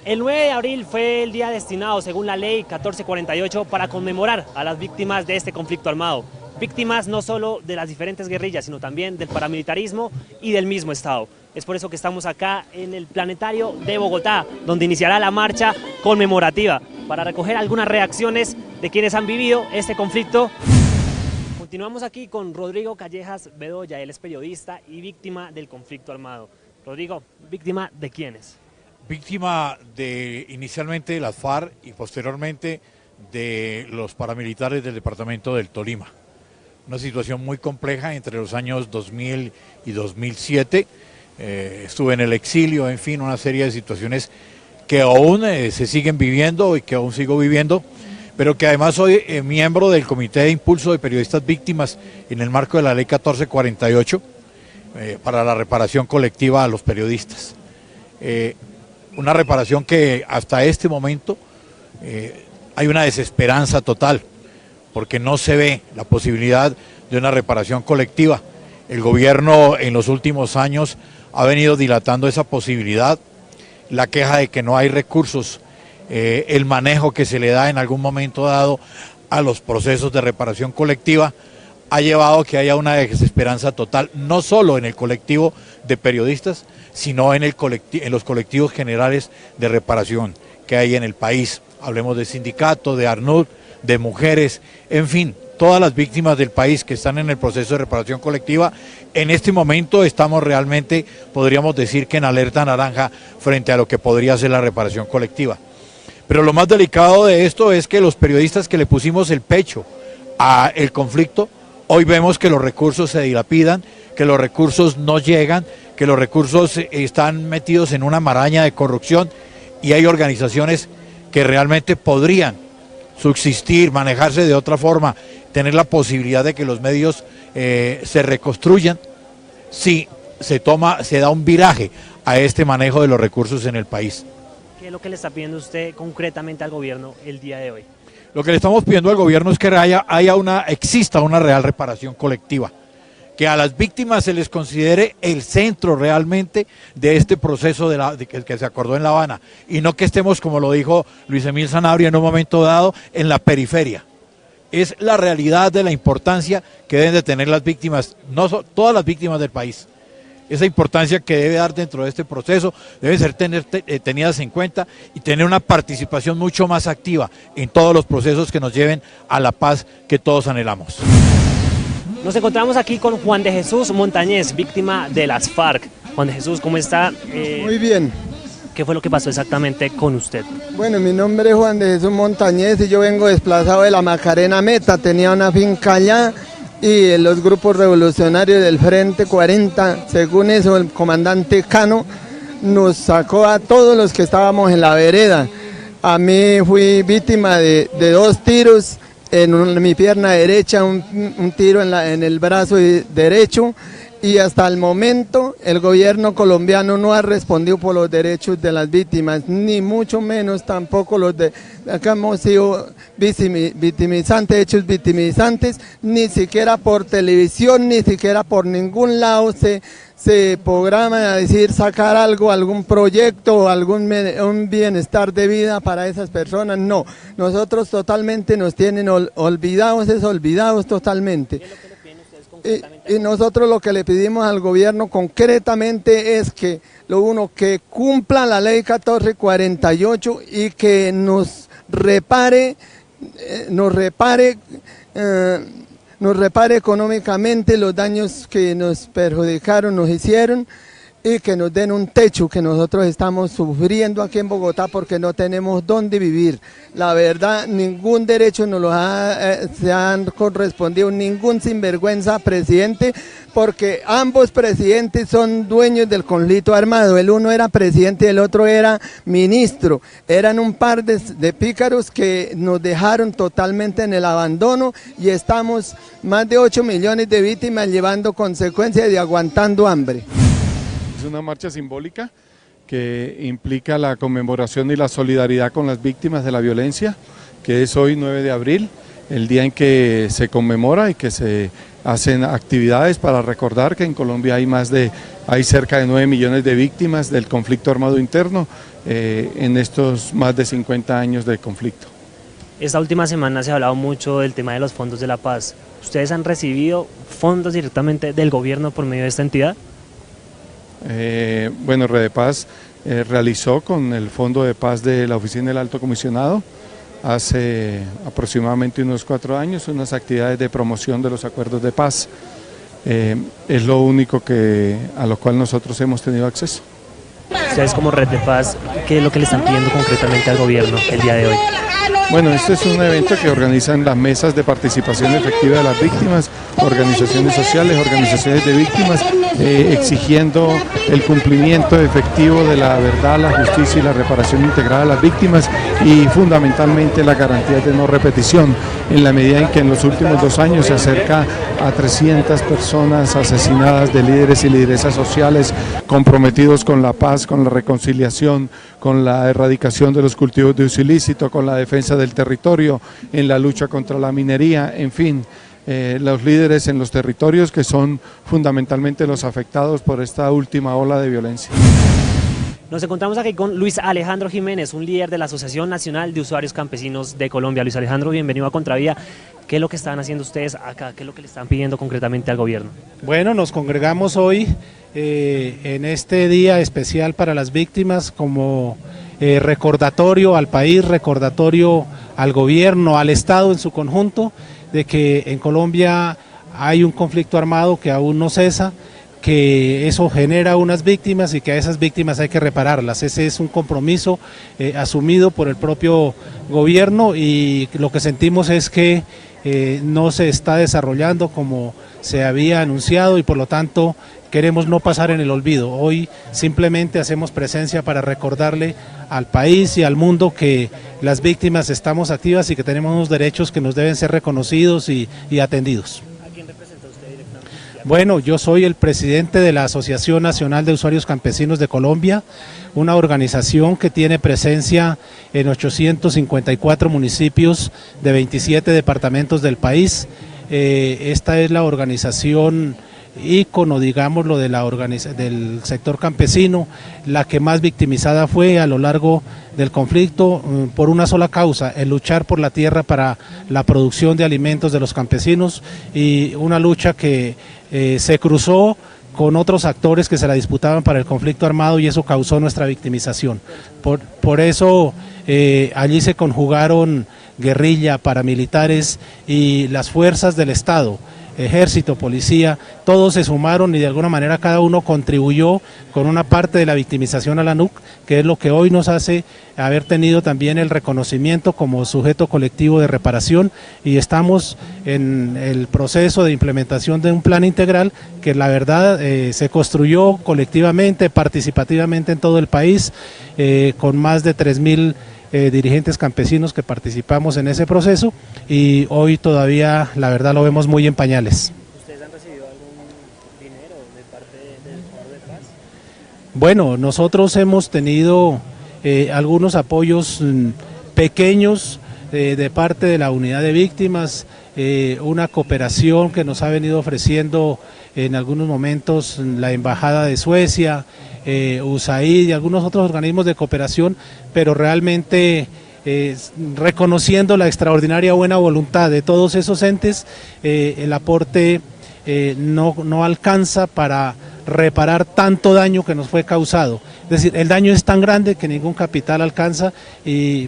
El 9 de abril fue el día destinado, según la ley 1448, para conmemorar a las víctimas de este conflicto armado. Víctimas no solo de las diferentes guerrillas, sino también del paramilitarismo y del mismo Estado. Es por eso que estamos acá en el Planetario de Bogotá, donde iniciará la marcha conmemorativa, para recoger algunas reacciones de quienes han vivido este conflicto. Continuamos aquí con Rodrigo Callejas Bedoya, él es periodista y víctima del conflicto armado. Rodrigo, ¿víctima de quiénes? Víctima inicialmente de las FARC y posteriormente de los paramilitares del departamento del Tolima. Una situación muy compleja entre los años 2000 y 2007. Estuve en el exilio, en fin, una serie de situaciones que aún se siguen viviendo y que aún sigo viviendo, pero que además soy miembro del Comité de Impulso de Periodistas Víctimas en el marco de la Ley 1448 para la reparación colectiva a los periodistas. Una reparación que hasta este momento hay una desesperanza total, porque no se ve la posibilidad de una reparación colectiva. El gobierno en los últimos años ha venido dilatando esa posibilidad, la queja de que no hay recursos, el manejo que se le da en algún momento dado a los procesos de reparación colectiva, ha llevado a que haya una desesperanza total, no solo en el colectivo de periodistas, sino en los colectivos generales de reparación que hay en el país. Hablemos de sindicatos, de ARNUD, de mujeres, en fin, todas las víctimas del país que están en el proceso de reparación colectiva. En este momento estamos realmente, podríamos decir que en alerta naranja frente a lo que podría ser la reparación colectiva. Pero lo más delicado de esto es que los periodistas que le pusimos el pecho al conflicto, hoy vemos que los recursos se dilapidan, que los recursos no llegan, que los recursos están metidos en una maraña de corrupción y hay organizaciones que realmente podrían subsistir, manejarse de otra forma, tener la posibilidad de que los medios se reconstruyan si se da un viraje a este manejo de los recursos en el país. ¿Qué es lo que le está pidiendo usted concretamente al gobierno el día de hoy? Lo que le estamos pidiendo al gobierno es que exista una real reparación colectiva, que a las víctimas se les considere el centro realmente de este proceso que se acordó en La Habana, y no que estemos, como lo dijo Luis Emil Sanabria en un momento dado, en la periferia. Es la realidad de la importancia que deben de tener las víctimas, todas las víctimas del país. Esa importancia que debe dar dentro de este proceso deben ser tenidas en cuenta y tener una participación mucho más activa en todos los procesos que nos lleven a la paz que todos anhelamos. Nos encontramos aquí con Juan de Jesús Montañez, víctima de las FARC. Juan de Jesús, ¿cómo está? Muy bien. ¿Qué fue lo que pasó exactamente con usted? Bueno, mi nombre es Juan de Jesús Montañez y yo vengo desplazado de la Macarena Meta. Tenía una finca allá y los grupos revolucionarios del Frente 40, según eso, el comandante Cano nos sacó a todos los que estábamos en la vereda. A mí fui víctima de 2 tiros. En mi pierna derecha, un tiro en el brazo derecho, y hasta el momento el gobierno colombiano no ha respondido por los derechos de las víctimas, ni mucho menos tampoco los de acá hemos sido hechos victimizantes, ni siquiera por televisión, ni siquiera por ningún lado se programa a decir sacar algo, algún proyecto o un bienestar de vida para esas personas. No, nosotros totalmente nos tienen olvidados totalmente. Y nosotros lo que le pedimos al gobierno concretamente es que que cumpla la ley 1448 y que nos repare económicamente los daños que nos perjudicaron, nos hicieron, y que nos den un techo, que nosotros estamos sufriendo aquí en Bogotá porque no tenemos dónde vivir. La verdad, ningún derecho se han correspondido, ningún sinvergüenza presidente, porque ambos presidentes son dueños del conflicto armado. El uno era presidente y el otro era ministro. Eran un par de pícaros que nos dejaron totalmente en el abandono y estamos más de 8 millones de víctimas llevando consecuencias y aguantando hambre. Es una marcha simbólica que implica la conmemoración y la solidaridad con las víctimas de la violencia, que es hoy 9 de abril, el día en que se conmemora y que se hacen actividades para recordar que en Colombia hay cerca de 9 millones de víctimas del conflicto armado interno en estos más de 50 años de conflicto. Esta última semana se ha hablado mucho del tema de los fondos de la paz. ¿Ustedes han recibido fondos directamente del gobierno por medio de esta entidad? Bueno, Redepaz realizó con el Fondo de Paz de la Oficina del Alto Comisionado hace aproximadamente unos 4 años unas actividades de promoción de los acuerdos de paz. Es lo único a lo cual nosotros hemos tenido acceso. Ustedes como Red de Paz, ¿qué es lo que le están pidiendo concretamente al gobierno el día de hoy? Bueno, este es un evento que organizan las mesas de participación efectiva de las víctimas, organizaciones sociales, organizaciones de víctimas, exigiendo el cumplimiento efectivo de la verdad, la justicia y la reparación integral a las víctimas y fundamentalmente la garantía de no repetición, en la medida en que en los últimos 2 años se acerca a 300 personas asesinadas de líderes y lideresas sociales comprometidos con la paz, con la reconciliación, con la erradicación de los cultivos de uso ilícito, con la defensa del territorio, en la lucha contra la minería, en fin, los líderes en los territorios que son fundamentalmente los afectados por esta última ola de violencia. Nos encontramos aquí con Luis Alejandro Jiménez, un líder de la Asociación Nacional de Usuarios Campesinos de Colombia. Luis Alejandro, bienvenido a Contravía. ¿Qué es lo que están haciendo ustedes acá? ¿Qué es lo que le están pidiendo concretamente al gobierno? Bueno, nos congregamos hoy en este día especial para las víctimas como recordatorio al país, recordatorio al gobierno, al Estado en su conjunto, de que en Colombia hay un conflicto armado que aún no cesa, que eso genera unas víctimas y que a esas víctimas hay que repararlas. Ese es un compromiso asumido por el propio gobierno y lo que sentimos es que no se está desarrollando como se había anunciado y por lo tanto queremos no pasar en el olvido. Hoy simplemente hacemos presencia para recordarle al país y al mundo que las víctimas estamos activas y que tenemos unos derechos que nos deben ser reconocidos y atendidos. ¿A quién representa usted directamente? Bueno, yo soy el presidente de la Asociación Nacional de Usuarios Campesinos de Colombia, una organización que tiene presencia en 854 municipios de 27 departamentos del país. Esta es la organización ícono, digámoslo, del sector campesino, la que más victimizada fue a lo largo del conflicto por una sola causa, el luchar por la tierra para la producción de alimentos de los campesinos y una lucha que se cruzó con otros actores que se la disputaban para el conflicto armado y eso causó nuestra victimización. Por eso allí se conjugaron guerrilla, paramilitares y las fuerzas del Estado, ejército, policía, todos se sumaron y de alguna manera cada uno contribuyó con una parte de la victimización a la NUC, que es lo que hoy nos hace haber tenido también el reconocimiento como sujeto colectivo de reparación y estamos en el proceso de implementación de un plan integral que la verdad se construyó colectivamente, participativamente en todo el país, con más de 3.000 dirigentes campesinos que participamos en ese proceso y hoy todavía la verdad lo vemos muy en pañales. ¿Ustedes han recibido algún dinero de parte del Fondo de Paz? Bueno, nosotros hemos tenido algunos apoyos pequeños de parte de la unidad de víctimas, una cooperación que nos ha venido ofreciendo en algunos momentos la Embajada de Suecia, USAID y algunos otros organismos de cooperación, pero realmente reconociendo la extraordinaria buena voluntad de todos esos entes, el aporte no alcanza para reparar tanto daño que nos fue causado. Es decir, el daño es tan grande que ningún capital alcanza,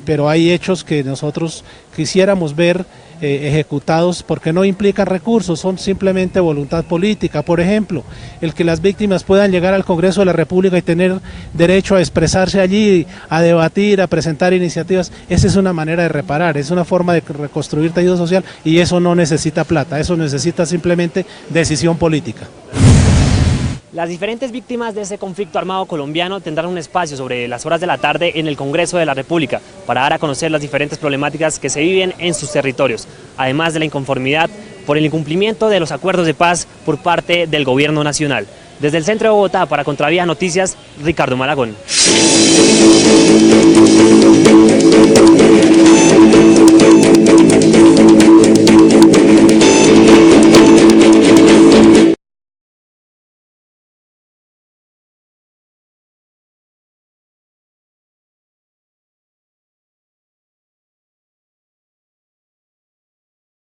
pero hay hechos que nosotros quisiéramos ver ejecutados porque no implican recursos, son simplemente voluntad política. Por ejemplo, el que las víctimas puedan llegar al Congreso de la República y tener derecho a expresarse allí, a debatir, a presentar iniciativas, esa es una manera de reparar, es una forma de reconstruir tejido social y eso no necesita plata, eso necesita simplemente decisión política. Las diferentes víctimas de ese conflicto armado colombiano tendrán un espacio sobre las horas de la tarde en el Congreso de la República para dar a conocer las diferentes problemáticas que se viven en sus territorios, además de la inconformidad por el incumplimiento de los acuerdos de paz por parte del gobierno nacional. Desde el centro de Bogotá, para Contravía Noticias, Ricardo Malagón.